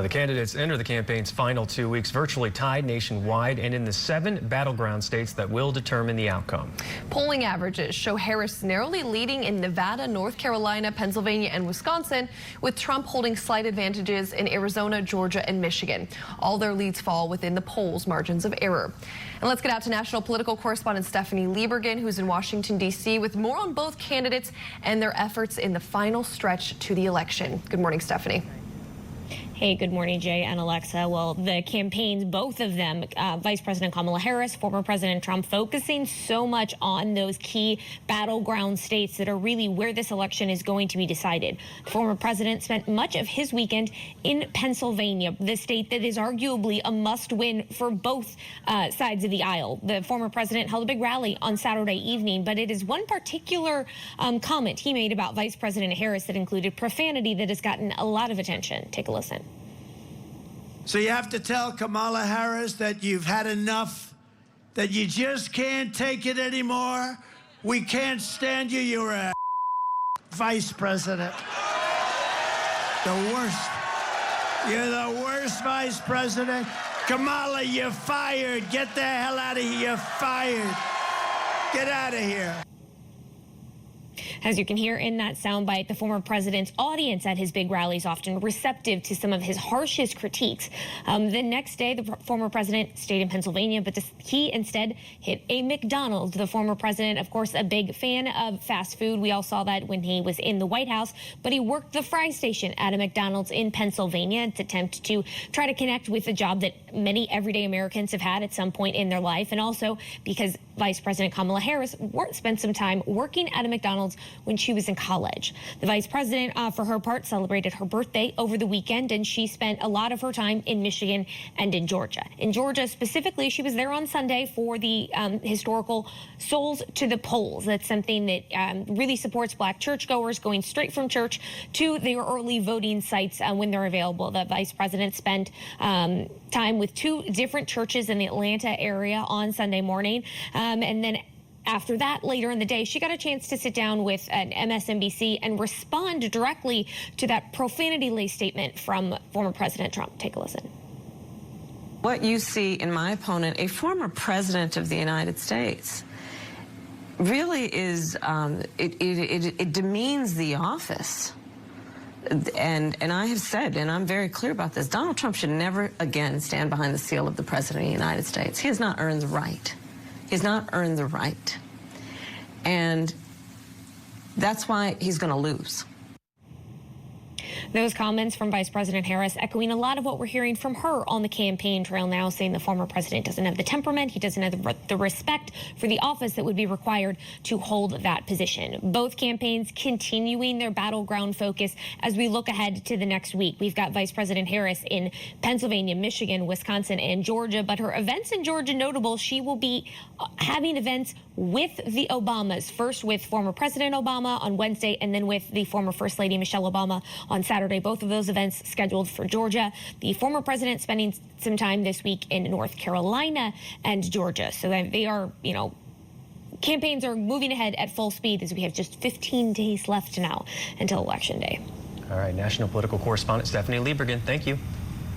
The candidates enter the campaign's final 2 weeks virtually tied nationwide and in the 7 battleground states that will determine the outcome. Polling averages show Harris narrowly leading in Nevada, North Carolina, Pennsylvania, and Wisconsin, with Trump holding slight advantages in Arizona, Georgia, and Michigan. All their leads fall within the polls' margins of error. And let's get out to national political correspondent Stephanie Liebergen, who's in Washington, D.C., with more on both candidates and their efforts in the final stretch to the election. Good morning, Stephanie. Hey, good morning, Jay and Alexa. Well, the campaigns, both of them, Vice President Kamala Harris, former President Trump, focusing so much on those key battleground states that are really where this election is going to be decided. The former president spent much of his weekend in Pennsylvania, the state that is arguably a must-win for both sides of the aisle. The former president held a big rally on Saturday evening, but it is one particular comment he made about Vice President Harris that included profanity that has gotten a lot of attention. Take a listen. So you have to tell Kamala Harris that you've had enough, that you just can't take it anymore. We can't stand you. You're a vice president. The worst. You're the worst vice president. Kamala, you're fired. Get the hell out of here. You're fired. Get out of here. As you can hear in that soundbite, the former president's audience at his big rallies often receptive to some of his harshest critiques. The next day, the former president stayed in Pennsylvania, but he instead hit a McDonald's. The former president, of course, a big fan of fast food. We all saw that when he was in the White House, but he worked the fry station at a McDonald's in Pennsylvania. It's an attempt to try to connect with a job that many everyday Americans have had at some point in their life, and also because Vice President Kamala Harris spent some time working at a McDonald's when she was in college. The vice president, for her part, celebrated her birthday over the weekend, and she spent a lot of her time in Michigan and in Georgia. In Georgia specifically, she was there on Sunday for the historical Souls to the Polls. That's something that really supports Black churchgoers going straight from church to their early voting sites when they're available. The vice president spent time with 2 different churches in the Atlanta area on Sunday morning, and then after that, later in the day, she got a chance to sit down with an MSNBC and respond directly to that profanity-laced statement from former President Trump. Take a listen. What you see in my opponent, a former president of the United States, really is, it demeans the office. And I have said, and I'm very clear about this, Donald Trump should never again stand behind the seal of the President of the United States. He has not earned the right. He's not earned the right. And that's why he's going to lose. Those comments from Vice President Harris echoing a lot of what we're hearing from her on the campaign trail now, saying the former president doesn't have the temperament, he doesn't have the respect for the office that would be required to hold that position. Both campaigns continuing their battleground focus as we look ahead to the next week. We've got Vice President Harris in Pennsylvania, Michigan, Wisconsin, and Georgia, but her events in Georgia notable. She will be having events with the Obamas, first with former President Obama on Wednesday, and then with the former First Lady Michelle Obama on Saturday. Both of those events scheduled for Georgia. The former president spending some time this week in North Carolina and Georgia. So they are, campaigns are moving ahead at full speed as we have just 15 days left now until Election Day. All right, national political correspondent Stephanie Liebergen, thank you.